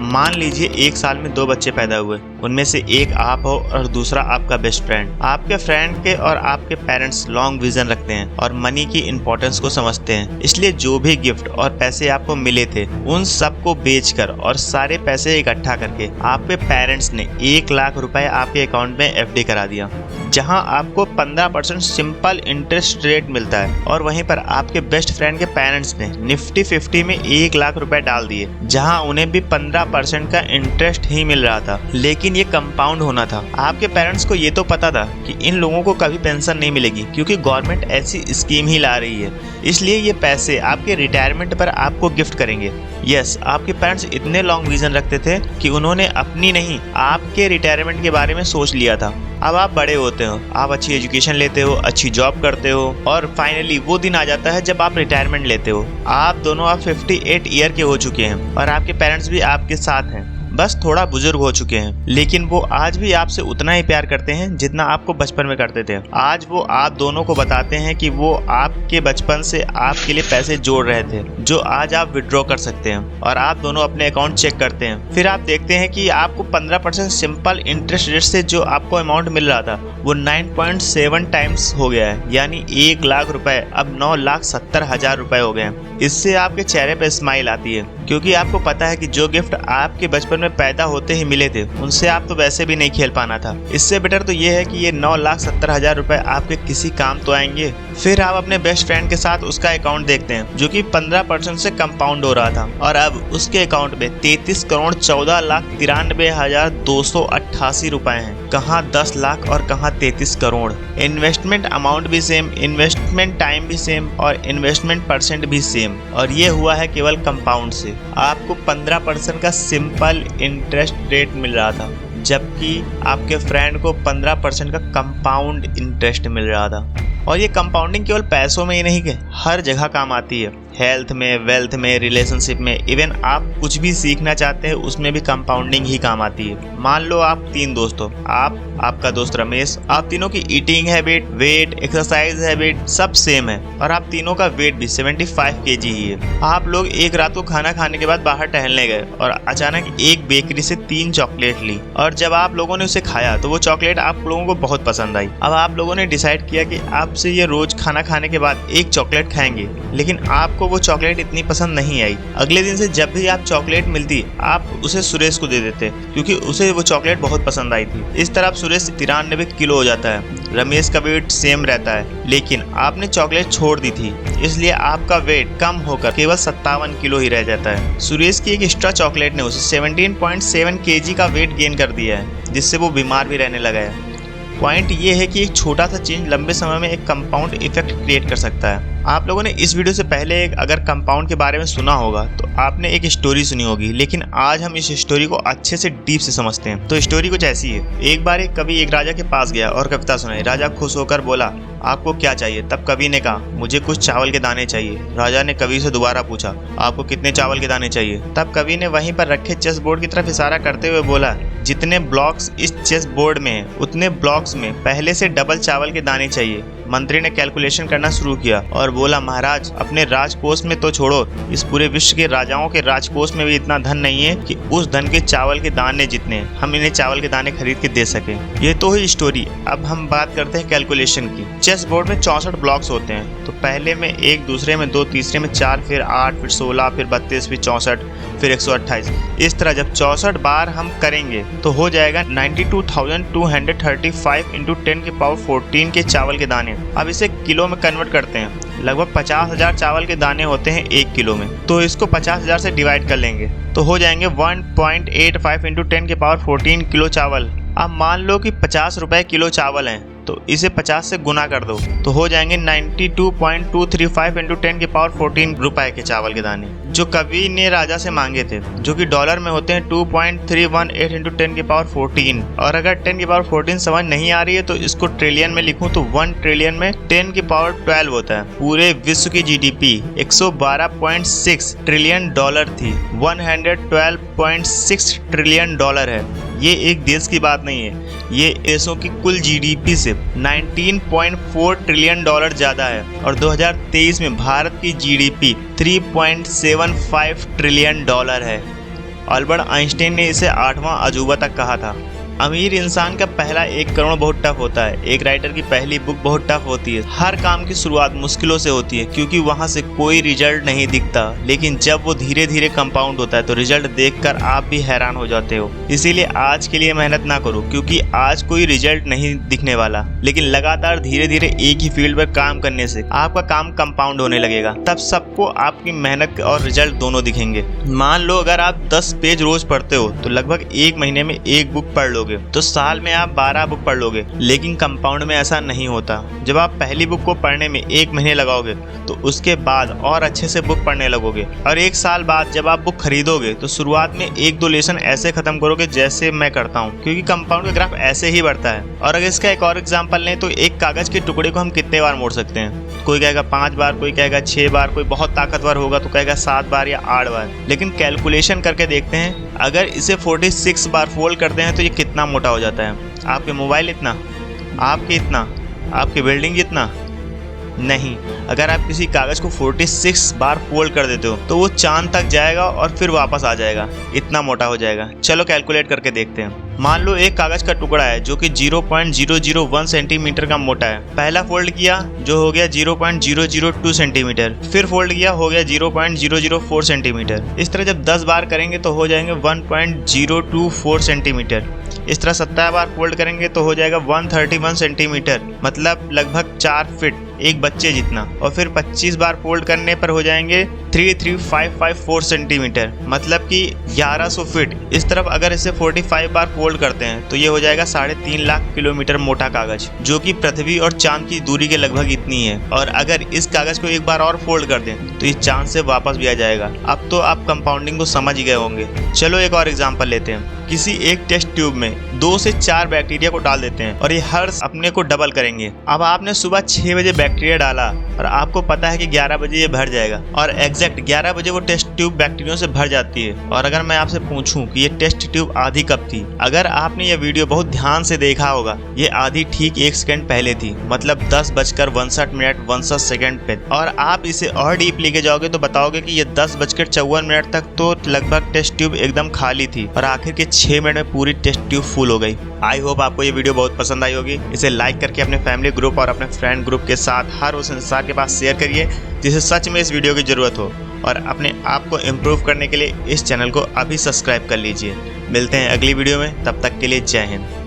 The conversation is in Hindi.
मान लीजिए एक साल में 2 बच्चे पैदा हुए, उनमें से एक आप हो और दूसरा आपका बेस्ट फ्रेंड। आपके फ्रेंड के और आपके पेरेंट्स लॉन्ग विजन रखते हैं और मनी की इंपॉर्टेंस को समझते हैं, इसलिए जो भी गिफ्ट और पैसे आपको मिले थे उन सबको बेचकर और सारे पैसे इकट्ठा करके आपके पेरेंट्स ने 1 लाख रुपए आपके अकाउंट में FD करा दिया, जहां आपको 15% सिंपल इंटरेस्ट रेट मिलता है। और वहीं पर आपके बेस्ट फ्रेंड के पेरेंट्स ने निफ्टी 50 में 1 लाख रुपए डाल दिए, जहां उन्हें भी 15% का इंटरेस्ट ही मिल रहा था, लेकिन ये कंपाउंड होना था। आपके पेरेंट्स को ये तो पता था कि इन लोगों को कभी पेंशन नहीं मिलेगी क्योंकि गवर्नमेंट ऐसी स्कीम ही ला रही है, इसलिए ये पैसे आपके रिटायरमेंट पर आपको गिफ्ट करेंगे। यस, आपके पेरेंट्स इतने लॉन्ग विजन रखते थे कि उन्होंने अपनी नहीं आपके रिटायरमेंट के बारे में सोच लिया था। अब आप बड़े होते हो, आप अच्छी एजुकेशन लेते हो, अच्छी जॉब करते हो और फाइनली वो दिन आ जाता है जब आप रिटायरमेंट लेते हो। आप दोनों 58 ईयर के हो चुके हैं और आपके पेरेंट्स भी आपके साथ हैं, बस थोड़ा बुजुर्ग हो चुके हैं, लेकिन वो आज भी आपसे उतना ही प्यार करते हैं जितना आपको बचपन में करते थे। आज वो आप दोनों को बताते हैं कि वो आपके बचपन से आपके लिए पैसे जोड़ रहे थे जो आज आप विड्रॉ कर सकते हैं, और आप दोनों अपने अकाउंट चेक करते हैं। फिर आप देखते हैं कि आपको 15% सिंपल इंटरेस्ट रेट से जो आपको अमाउंट मिल रहा था वो 9.7 टाइम्स हो गया है, यानी 1 लाख रुपए अब 9,70,000 रुपए हो गए हैं। इससे आपके चेहरे पे स्माइल आती है क्योंकि आपको पता है कि जो गिफ्ट आपके बचपन में पैदा होते ही मिले थे उनसे आप तो वैसे भी नहीं खेल पाना था। इससे बेटर तो ये है कि ये 9,70,000 रुपए आपके किसी काम तो आएंगे। फिर आप अपने बेस्ट फ्रेंड के साथ उसका अकाउंट देखते हैं जो कि 15% से कंपाउंड हो रहा था, और अब उसके अकाउंट में 33,14,93,288 रुपए हैं। कहाँ 10 लाख और कहाँ 33 करोड़। इन्वेस्टमेंट अमाउंट भी सेम, इन्वेस्टमेंट टाइम भी सेम और इन्वेस्टमेंट परसेंट भी सेम, और ये हुआ है केवल कंपाउंड से। आपको 15% का सिंपल इंटरेस्ट रेट मिल रहा था, जबकि आपके फ्रेंड को 15% का कंपाउंड इंटरेस्ट मिल रहा था। और ये कंपाउंडिंग केवल पैसों में ही नहीं कि हर जगह काम आती है, हेल्थ में, वेल्थ में, रिलेशनशिप में, इवन आप कुछ भी सीखना चाहते हैं उसमें भी कंपाउंडिंग ही काम आती है। मान लो आप 3 दोस्त हो, आप, आपका दोस्त रमेश, आप तीनों की eating habit, weight, exercise habit सब सेम है और आप तीनों का वेट भी 75 kg ही है। आप लोग एक रात को खाना खाने के बाद बाहर टहलने गए और अचानक एक बेकरी से 3 चॉकलेट ली, और जब आप लोगों ने उसे खाया तो वो चॉकलेट आप लोगों को बहुत पसंद आई। अब आप लोगों ने डिसाइड किया कि आपसे ये रोज खाना खाने के बाद एक चॉकलेट खाएंगे, लेकिन आपको वो चॉकलेट इतनी पसंद नहीं आई। अगले दिन से जब भी आप चॉकलेट मिलती आप उसे सुरेश को दे देते क्योंकि उसे वो चॉकलेट बहुत पसंद आई थी। इस तरह सुरेश 93 किलो हो जाता है, रमेश का वेट सेम रहता है, लेकिन आपने चॉकलेट छोड़ दी थी इसलिए आपका वेट कम होकर केवल 57 किलो ही रह जाता है। सुरेश की एक एक्स्ट्रा चॉकलेट ने उसे 17.7 kg का वेट गेन कर दिया है, जिससे वो बीमार भी रहने लगा है। पॉइंट ये है कि एक छोटा सा चेंज लंबे समय में एक कंपाउंड इफेक्ट क्रिएट कर सकता है। आप लोगों ने इस वीडियो से पहले अगर कंपाउंड के बारे में सुना होगा तो आपने एक स्टोरी सुनी होगी, लेकिन आज हम इस स्टोरी को अच्छे से डीप से समझते हैं। तो स्टोरी कुछ ऐसी है। एक बार एक कवि एक राजा के पास गया और कविता सुनाई। राजा खुश होकर बोला, आपको क्या चाहिए? तब कवि ने कहा, मुझे कुछ चावल के दाने चाहिए। राजा ने कवि से दोबारा पूछा, आपको कितने चावल के दाने चाहिए? तब कवि ने वहीं पर रखे चेस बोर्ड की तरफ इशारा करते हुए बोला, जितने ब्लॉक्स इस चेस बोर्ड में हैं उतने ब्लॉक्स में पहले से डबल चावल के दाने चाहिए। मंत्री ने कैलकुलेशन करना शुरू किया और बोला, महाराज अपने राजकोष में तो छोड़ो, इस पूरे विश्व के राजाओं के राजकोष में भी इतना धन नहीं है कि उस धन के चावल के दाने जितने हम इन्हें चावल के दाने खरीद के दे सके। ये तो ही स्टोरी। अब हम बात करते हैं कैलकुलेशन की। चेस बोर्ड में 64 ब्लॉक्स होते हैं, तो पहले में 1, दूसरे में 2, तीसरे में 4, फिर 8, फिर 16, फिर 32, फिर 64, फिर 128। इस तरह जब 64 बार हम करेंगे तो हो जाएगा 92,235 × 10⁻14 के चावल के दाने। अब इसे किलो में कन्वर्ट करते हैं। लगभग 50,000 चावल के दाने होते हैं 1 किलो में, तो इसको 50,000 से डिवाइड कर लेंगे तो हो जाएंगे 1.85 × 10⁻14 किलो चावल। अब मान लो कि 50 रुपए किलो चावल हैं, तो इसे 50 से गुना कर दो तो हो जाएंगे 92.235 × 10⁻14 रुपए के चावल के दाने, जो कवि ने राजा से मांगे थे, जो कि डॉलर में होते हैं 2.318 × 10⁻14। और अगर 10⁻14 समझ नहीं आ रही है तो इसको ट्रिलियन में लिखूं तो 1 ट्रिलियन में 10⁻12 होता है। पूरे विश्व की जीडीपी 112.6 ट्रिलियन डॉलर थी। 112.6 ट्रिलियन डॉलर है। ये एक देश की बात नहीं है, ये देशों की कुल जीडीपी से 19.4 ट्रिलियन डॉलर ज़्यादा है। और 2023 में भारत की जीडीपी 3.75 ट्रिलियन डॉलर है। अल्बर्ट आइंस्टाइन ने इसे 8वां अजूबा तक कहा था। अमीर इंसान का पहला 1 करोड़ बहुत टफ होता है। एक राइटर की पहली बुक बहुत टफ होती है। हर काम की शुरुआत मुश्किलों से होती है क्योंकि वहां से कोई रिजल्ट नहीं दिखता, लेकिन जब वो धीरे धीरे कंपाउंड होता है तो रिजल्ट देखकर आप भी हैरान हो जाते हो। इसीलिए आज के लिए मेहनत ना करो क्योंकि आज कोई रिजल्ट नहीं दिखने वाला, लेकिन लगातार धीरे धीरे एक ही फील्ड पर काम करने से आपका काम कंपाउंड होने लगेगा। तब सबको आपकी मेहनत और रिजल्ट दोनों दिखेंगे। मान लो अगर आप 10 पेज रोज पढ़ते हो तो लगभग 1 महीने में 1 बुक पढ़ लो तो साल में आप 12 बुक पढ़ लोगे। लेकिन कंपाउंड में ऐसा नहीं होता। जब आप पहली बुक को पढ़ने में 1 महीने लगाओगे तो उसके बाद और अच्छे से बुक पढ़ने लगोगे, और 1 साल बाद जब आप बुक खरीदोगे तो शुरुआत में 1-2 लेसन ऐसे खत्म करोगे जैसे मैं करता हूँ, क्योंकि कंपाउंड का ग्राफ ऐसे ही बढ़ता है। और अगर इसका एक और एग्जाम्पल लें तो एक कागज के टुकड़े को हम कितने बार मोड़ सकते हैं? कोई कहेगा 5 बार, कोई कहेगा 6 बार, कोई बहुत ताकतवर होगा तो कहेगा 7 बार या 8 बार। लेकिन कैलकुलेशन करके देखते हैं, अगर इसे 46 बार फोल्ड करते हैं तो ये कितना मोटा हो जाता है? आपके मोबाइल इतना, आपके इतना, आपकी बिल्डिंग जितना नहीं। अगर आप किसी कागज को 46 बार फोल्ड कर देते हो तो वो चांद तक जाएगा और फिर वापस आ जाएगा, इतना मोटा हो जाएगा। चलो कैलकुलेट करके देखते हैं। मान लो एक कागज का टुकड़ा है जो कि 0.001 सेंटीमीटर का मोटा है। पहला फोल्ड किया जो हो गया 0.002 सेंटीमीटर, फिर फोल्ड किया हो गया 0.004 सेंटीमीटर। इस तरह जब 10 बार करेंगे तो हो जाएंगे 1.024 सेंटीमीटर। इस तरह 70 बार फोल्ड करेंगे तो हो जाएगा 131 सेंटीमीटर, मतलब लगभग 4 फीट, एक बच्चे जितना। और फिर 25 बार फोल्ड करने पर हो जाएंगे 33554 सेंटीमीटर, मतलब कि 1100 फीट। इस तरफ अगर इसे 45 बार फोल्ड करते हैं तो ये हो जाएगा 3.5 लाख किलोमीटर मोटा कागज, जो कि पृथ्वी और चांद की दूरी के लगभग इतनी है। और अगर इस कागज को एक बार और फोल्ड कर दें तो ये चांद से वापस भी आ जाएगा। अब तो आप कंपाउंडिंग को समझ ही गए होंगे। चलो एक और एग्जाम्पल लेते हैं। किसी एक टेस्ट ट्यूब में 2 से 4 बैक्टीरिया को डाल देते हैं और ये हर अपने को डबल करेंगे। अब आपने सुबह 6 बजे बैक्टीरिया डाला और आपको पता है कि 11 बजे ये भर जाएगा, और एग्जैक्ट 11 बजे वो टेस्ट ट्यूब बैक्टीरिया से भर जाती है। और अगर मैं आपसे पूछूं कि ये टेस्ट ट्यूब आधी कब थी, अगर आपने ये वीडियो बहुत ध्यान से देखा होगा, ये आधी ठीक 1 सेकंड पहले थी, मतलब 10:61 पे। और आप इसे और डीप लेके जाओगे तो बताओगे कि ये 10:54 तक तो लगभग टेस्ट ट्यूब एकदम खाली थी और आखिर के 6 मिनट में पूरी टेस्ट ट्यूब फुल हो गई। आई होप आपको ये वीडियो बहुत पसंद आई होगी। इसे लाइक करके अपने फैमिली ग्रुप और अपने फ्रेंड ग्रुप के साथ हर उस इंसान के पास शेयर करिए जिसे सच में इस वीडियो की ज़रूरत हो। और अपने आप को इम्प्रूव करने के लिए इस चैनल को अभी सब्सक्राइब कर लीजिए। मिलते हैं अगली वीडियो में, तब तक के लिए जय हिंद।